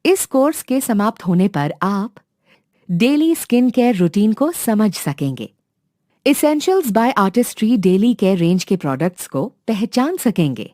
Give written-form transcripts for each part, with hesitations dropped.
इस कोर्स के समाप्त होने पर आप डेली स्किन केयर रूटीन को समझ सकेंगे, Essentials by Artistry daily care range के प्रोडक्ट्स को पहचान सकेंगे,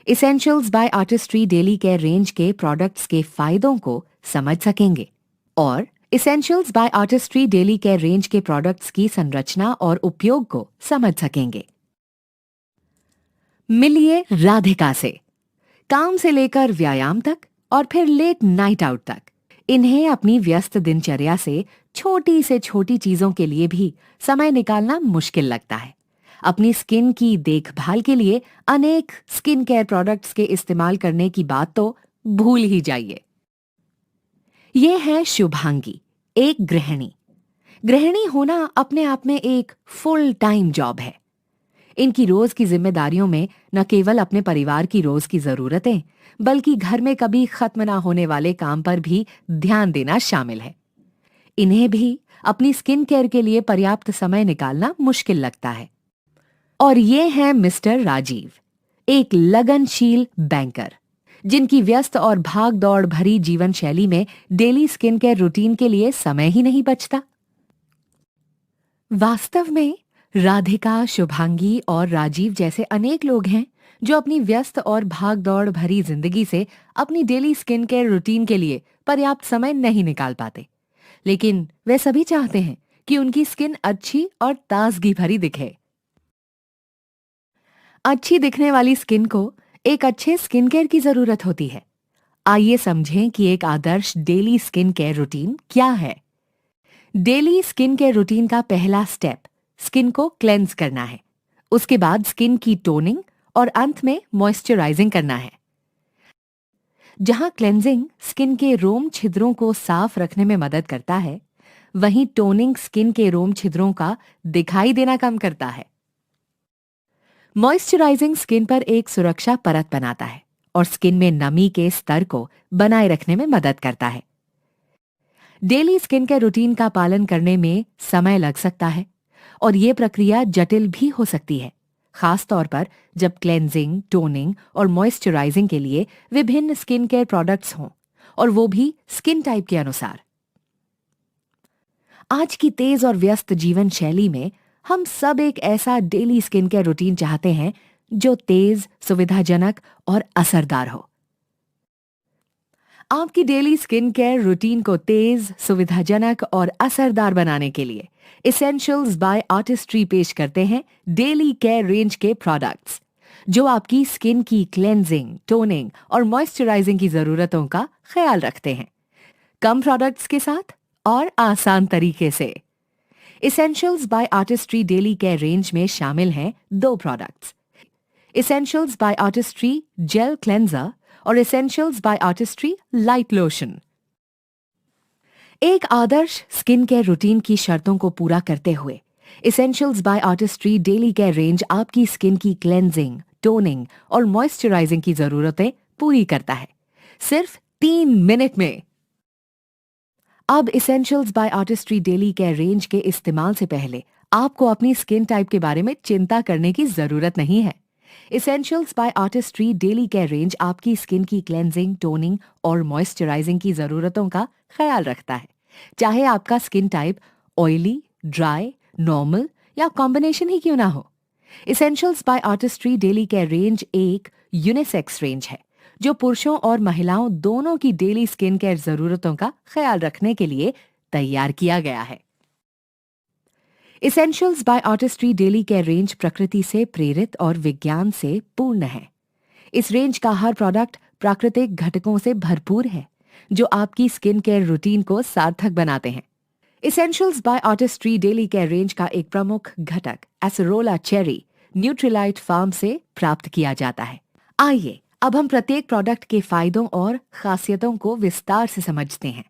Essentials by Artistry daily care range के प्रोडक्ट्स के फायदों को समझ सकेंगे और Essentials by Artistry daily care range के प्रोडक्ट्स की संरचना और उपयोग को समझ सकेंगे। मिलिए राधिका से। काम से लेकर व्यायाम तक और फिर लेट नाइट आउट तक इन्हें अपनी व्यस्त दिनचर्या से छोटी चीजों के लिए भी समय निकालना मुश्किल लगता है। अपनी स्किन की देखभाल के लिए अनेक स्किन केयर प्रोडक्ट्स के इस्तेमाल करने की बात तो भूल ही जाइए। ये है शुभांगी, एक गृहिणी। गृहिणी होना अपने आप में एक फुल टाइम जॉब है। इनकी रोज की जिम्मेदारियों में न केवल अपने परिवार की रोज की जरूरतें बल्कि घर में कभी खत्म ना होने वाले काम पर भी ध्यान देना शामिल है। इन्हें भी अपनी स्किन केयर के लिए पर्याप्त समय निकालना मुश्किल लगता है। और ये हैं मिस्टर राजीव, एक लगनशील बैंकर जिनकी व्यस्त और भाग दौड़ भरी जीवन शैली में डेली स्किन केयर रूटीन के लिए समय ही नहीं बचता। वास्तव में राधिका, शुभांगी और राजीव जैसे अनेक लोग हैं जो अपनी व्यस्त और भाग दौड़ भरी जिंदगी से अपनी डेली स्किन केयर रूटीन के लिए पर्याप्त समय नहीं निकाल पाते, लेकिन वे सभी चाहते हैं कि उनकी स्किन अच्छी और ताजगी भरी दिखे। अच्छी दिखने वाली स्किन को एक अच्छे स्किन केयर की जरूरत होती है। आइए समझें कि एक आदर्श डेली स्किन केयर रूटीन क्या है। डेली स्किन केयर रूटीन का पहला स्टेप स्किन को क्लेंस करना है। उसके बाद स्किन की टोनिंग और अंत में मॉइस्चराइजिंग करना है। जहां क्लेंजिंग स्किन के रोम छिद्रों को साफ रखने में मदद करता है, वहीं टोनिंग स्किन के रोम छिद्रों का दिखाई देना कम करता है। मॉइस्चराइजिंग स्किन पर एक सुरक्षा परत बनाता है और स्किन में नमी के स्तर को बनाए रखने में मदद करता है। डेली स्किन केयर रूटीन का पालन करने में समय लग सकता है और ये प्रक्रिया जटिल भी हो सकती है, खास तौर पर जब क्लेंजिंग, टोनिंग और मॉइस्चराइजिंग के लिए विभिन्न स्किन केयर प्रोडक्ट्स हों और वो भी स्किन टाइप के अनुसार। आज की तेज और व्यस्त जीवन शैली में हम सब एक ऐसा डेली स्किन केयर रूटीन चाहते हैं जो तेज, सुविधाजनक और असरदार हो। आपकी डेली स्किन केयर रूटीन को तेज, सुविधाजनक और असरदार बनाने के लिए इसेंशियल्स बाय आर्टिस्ट्री पेश करते हैं डेली केयर रेंज के प्रोडक्ट्स, जो आपकी स्किन की क्लेंजिंग, टोनिंग और मॉइस्चराइजिंग की जरूरतों का ख्याल रखते हैं, कम प्रोडक्ट्स के साथ और आसान तरीके से। Essentials by Artistry daily care range में शामिल हैं 2 products, Essentials by Artistry gel cleanser और Essentials by Artistry light lotion. एक आदर्श स्किन केयर रूटीन की शर्तों को पूरा करते हुए Essentials by Artistry daily care range आपकी स्किन की क्लेंजिंग, टोनिंग और मॉइस्चराइजिंग की जरूरतें पूरी करता है, सिर्फ 3 मिनट में। अब Essentials by Artistry daily care range के इस्तेमाल से पहले आपको अपनी स्किन टाइप के बारे में चिंता करने की जरूरत नहीं है। Essentials by Artistry daily care range आपकी स्किन की क्लेंजिंग, टोनिंग और मॉइस्चराइजिंग की जरूरतों का ख्याल रखता है, चाहे आपका skin type oily, dry, normal या कॉम्बिनेशन ही क्यों ना हो। Essentials by Artistry daily care range एक यूनिसेक्स रेंज है जो पुरुषों और महिलाओं दोनों की डेली स्किन केयर जरूरतों का ख्याल रखने के लिए तैयार किया गया है। Essentials by Artistry daily care range प्रकृति से प्रेरित और विज्ञान से पूर्ण है। इस रेंज का हर प्रोडक्ट प्राकृतिक घटकों से भरपूर है जो आपकी स्किन केयर रूटीन को सार्थक बनाते हैं। Essentials by Artistry daily care range का एक प्रमुख घटक एसेरोला चेरी न्यूट्रीलाइट फार्म से प्राप्त किया जाता है। आइए अब हम प्रत्येक प्रोडक्ट के फायदों और खासियतों को विस्तार से समझते हैं।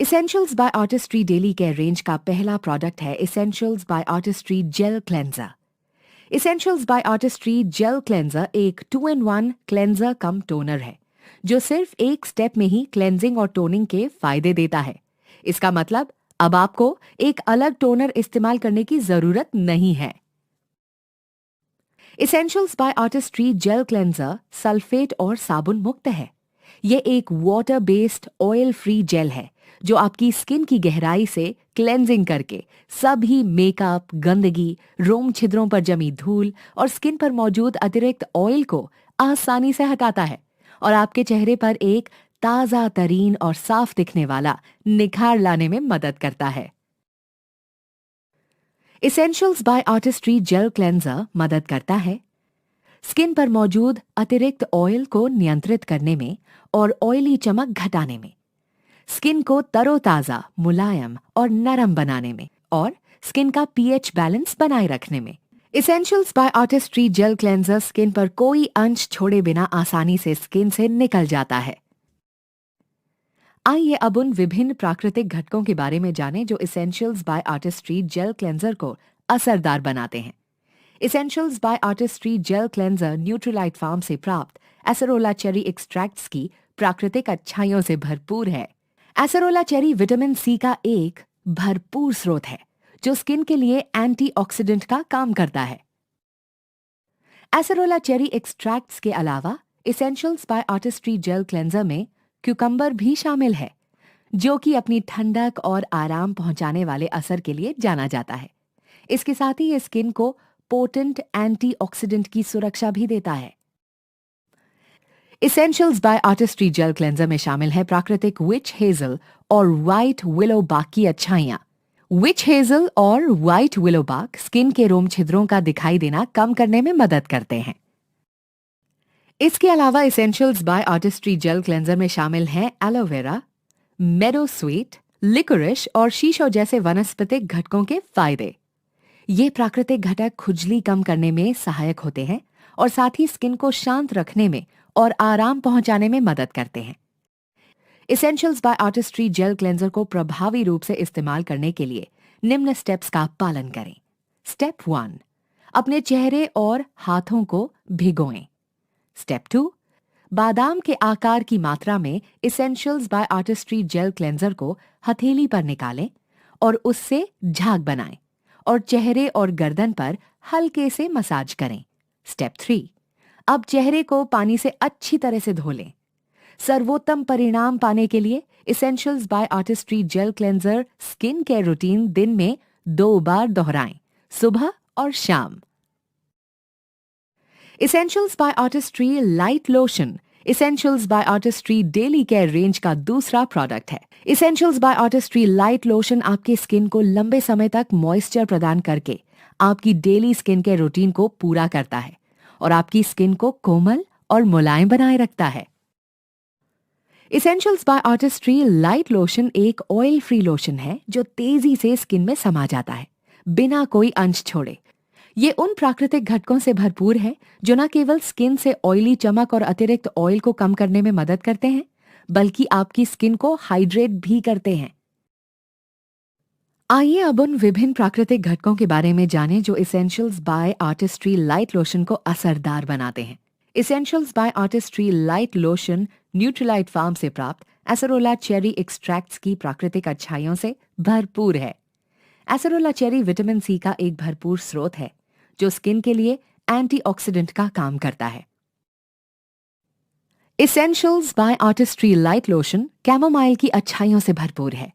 Essentials by Artistry daily care range का पहला प्रोडक्ट है Essentials by Artistry gel cleanser. Essentials by Artistry gel cleanser एक 2-in-1 क्लेंजर कम टोनर है जो सिर्फ एक स्टेप में ही क्लेंजिंग और टोनिंग के फायदे देता है। इसका मतलब अब आपको एक अलग टोनर इस्तेमाल करने की जरूरत नहीं है। Essentials by Artistry gel cleanser sulphate और साबुन मुक्त है। ये एक water based oil free gel है जो आपकी स्किन की गहराई से क्लेंजिंग करके सभी मेकअप, गंदगी, रोम छिद्रों पर जमी धूल और स्किन पर मौजूद अतिरिक्त ऑयल को आसानी से हटाता है और आपके चेहरे पर एक ताजा तरीन और साफ दिखने वाला निखार लाने में मदद करता है। Essentials by Artistry gel cleanser मदद करता है स्किन पर मौजूद अतिरिक्त ऑयल को नियंत्रित करने में और ऑयली चमक घटाने में, स्किन को तरोताजा, मुलायम और नरम बनाने में और स्किन का पीएच बैलेंस बनाए रखने में। Essentials by Artistry gel cleanser skin पर कोई अंश छोड़े बिना आसानी से स्किन से निकल जाता है। आइए अब उन विभिन्न प्राकृतिक घटकों के बारे में जानें जो Essentials by Artistry gel cleanser को असरदार बनाते हैं। Essentials by Artistry gel cleanser Nutrilite farm से प्राप्त एसेरोला चेरी एक्सट्रैक्ट्स की प्राकृतिक अच्छाइयों से भरपूर है। एसेरोला चेरी विटामिन सी का एक भरपूर स्रोत है जो स्किन के लिए एंटीऑक्सीडेंट का काम करता है। एसेरोला चेरी एक्सट्रैक्ट्स के अलावा Essentials by Artistry gel cleanser में क्यूकम्बर भी शामिल है जो कि अपनी ठंडक और आराम पहुंचाने वाले असर के लिए जाना जाता है। इसके साथ ही ये स्किन को पोटेंट एंटीऑक्सीडेंट की सुरक्षा भी देता है। Essentials by Artistry gel cleanser में शामिल है प्राकृतिक विच हेजल और व्हाइट विलो बाक की अच्छाइयां। विच हेजल और व्हाइट विलो बाक स्किन के रोम छिद्रों का दिखाई देना कम करने में मदद करते हैं। इसके अलावा Essentials by Artistry gel cleanser में शामिल हैं एलोवेरा, मेडो स्वीट, लिकोरिश और शीशो जैसे वनस्पतिक घटकों के फायदे। ये प्राकृतिक घटक खुजली कम करने में सहायक होते हैं और साथ ही स्किन को शांत रखने में और आराम पहुंचाने में मदद करते हैं। Essentials by Artistry gel cleanser को प्रभावी रूप से इस्तेमाल करने के लिए निम्न स्टेप्स का पालन करें। स्टेप 1, अपने चेहरे और हाथों को भिगोएं। स्टेप 2, बादाम के आकार की मात्रा में Essentials by Artistry gel cleanser को हथेली पर निकालें और उससे झाग बनाएं और चेहरे और गर्दन पर हल्के से मसाज करें। स्टेप 3, अब चेहरे को पानी से अच्छी तरह से धो लें। सर्वोत्तम परिणाम पाने के लिए Essentials by Artistry gel cleanser skin care routine दिन में 2 बार दोहराएं, सुबह और शाम। Essentials by Artistry light lotion Essentials by Artistry daily care range का दूसरा प्रोडक्ट है। Essentials by Artistry light lotion आपके स्किन को लंबे समय तक मॉइस्चर प्रदान करके आपकी डेली स्किन केयर रूटीन को पूरा करता है और आपकी स्किन को कोमल और मुलायम बनाए रखता है। Essentials by Artistry light lotion एक ऑयल फ्री लोशन है जो तेजी से स्किन में समा जाता है बिना कोई अंश छोड़े। ये उन प्राकृतिक घटकों से भरपूर है जो न केवल स्किन से ऑयली चमक और अतिरिक्त ऑयल को कम करने में मदद करते हैं बल्कि आपकी स्किन को हाइड्रेट भी करते हैं। आइए अब उन विभिन्न प्राकृतिक घटकों के बारे में जानें जो Essentials by Artistry light lotion को असरदार बनाते हैं। Essentials by Artistry light lotion Nutrilite farm से प्राप्त एसेरोला चेरी एक्सट्रैक्ट्स की प्राकृतिक अच्छाइयों से भरपूर है। एसेरोला चेरी विटामिन सी का एक भरपूर स्रोत है जो स्किन के लिए एंटीऑक्सीडेंट का काम करता है। Essentials by Artistry light lotion chamomile की अच्छाइयों से भरपूर है।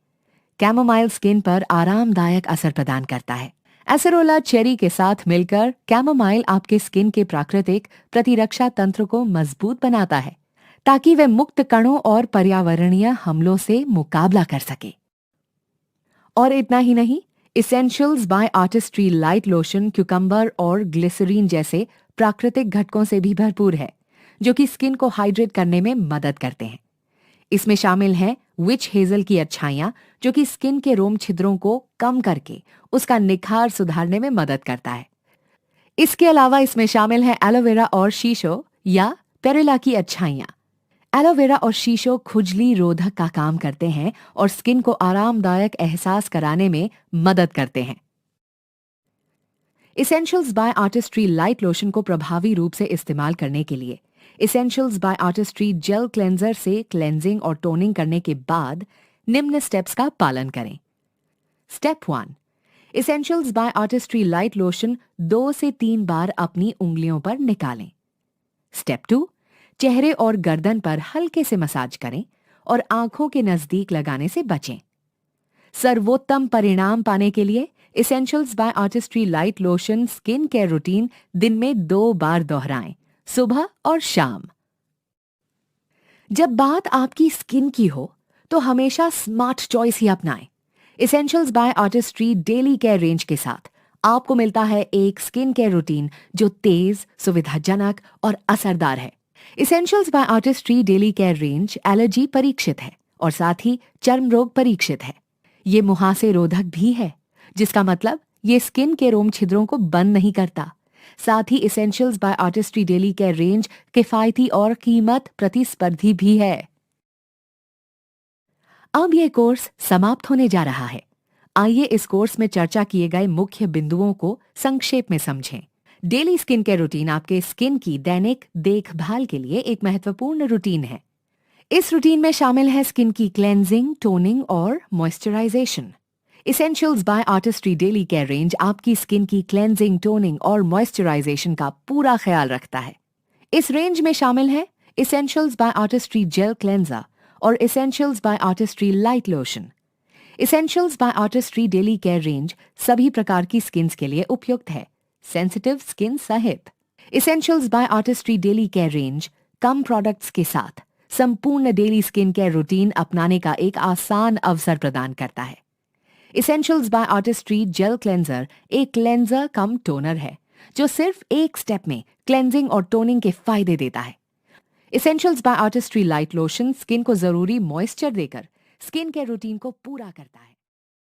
कैमोमाइल स्किन पर आरामदायक असर प्रदान करता है। एसेरोला चेरी के साथ मिलकर कैमोमाइल आपके स्किन के प्राकृतिक प्रतिरक्षा तंत्र को मजबूत बनाता है ताकि वे मुक्त कणों और पर्यावरणीय हमलों से मुकाबला कर सके। और इतना ही नहीं, Essentials by Artistry light lotion cucumber और ग्लिसरीन जैसे प्राकृतिक घटकों से भी भरपूर है जो कि स्किन को हाइड्रेट करने में मदद करते हैं। इसमें शामिल हैं विच हेजल की अच्छाइयां जो कि स्किन के रोम छिद्रों को कम करके उसका निखार सुधारने में मदद करता है। इसके अलावा इसमें शामिल है एलोवेरा और शीशो या पेरेला की अच्छाइयां। एलोवेरा और शीशो खुजली रोधक का काम करते हैं और स्किन को आरामदायक एहसास कराने में मदद करते हैं। Essentials by Artistry light lotion को प्रभावी रूप से इस्तेमाल करने के लिए Essentials by Artistry gel cleanser से क्लेंजिंग और टोनिंग करने के बाद निम्न स्टेप्स का पालन करें। Step 1, Essentials by Artistry light lotion 2 से 3 बार अपनी उंगलियों पर निकालें। स्टेप 2, चेहरे और गर्दन पर हल्के से मसाज करें और आंखों के नजदीक लगाने से बचें। सर्वोत्तम परिणाम पाने के लिए Essentials by Artistry light lotion skin care routine दिन में 2 बार दोहराएं, सुबह और शाम। जब बात आपकी स्किन की हो तो हमेशा स्मार्ट चॉइस ही अपनाएं। Essentials by Artistry daily care range के साथ आपको मिलता है एक स्किन केयर रूटीन जो तेज, सुविधाजनक और असरदार है। Essentials by Artistry daily care range allergy परीक्षित है और साथ ही चर्म रोग परीक्षित है। ये मुहासे रोधक भी है, जिसका मतलब ये स्किन के रोम छिद्रों को बंद नहीं करता। साथ ही Essentials by Artistry daily care range किफायती और कीमत प्रतिस्पर्धी भी है। अब यह कोर्स समाप्त होने जा रहा है। आइए इस कोर्स में चर्चा किए गए मुख्य बिंदुओं को संक्षेप में समझें। डेली स्किन केयर रूटीन आपके स्किन की दैनिक देखभाल के लिए एक महत्वपूर्ण रूटीन है। इस रूटीन में शामिल है स्किन की क्लेंजिंग, टोनिंग और moisturisation. Essentials by Artistry daily care range आपकी स्किन की क्लेंजिंग, टोनिंग और मॉइस्चराइजेशन का पूरा ख्याल रखता है। इस रेंज में शामिल है Essentials by Artistry gel cleanser और Essentials by Artistry light lotion. Essentials by Artistry daily care range सभी प्रकार की स्किन्स के लिए उपयुक्त है, सेंसिटिव स्किन सहित। Essentials by Artistry daily care range कम प्रोडक्ट्स के साथ संपूर्ण डेली स्किन केयर रूटीन अपनाने का एक आसान अवसर प्रदान करता है। Essentials by Artistry gel cleanser एक क्लेंजर कम टोनर है जो सिर्फ एक स्टेप में क्लेंजिंग और टोनिंग के फायदे देता है। Essentials by Artistry light lotion skin को जरूरी मॉइस्चर देकर स्किन केयर रूटीन को पूरा करता है।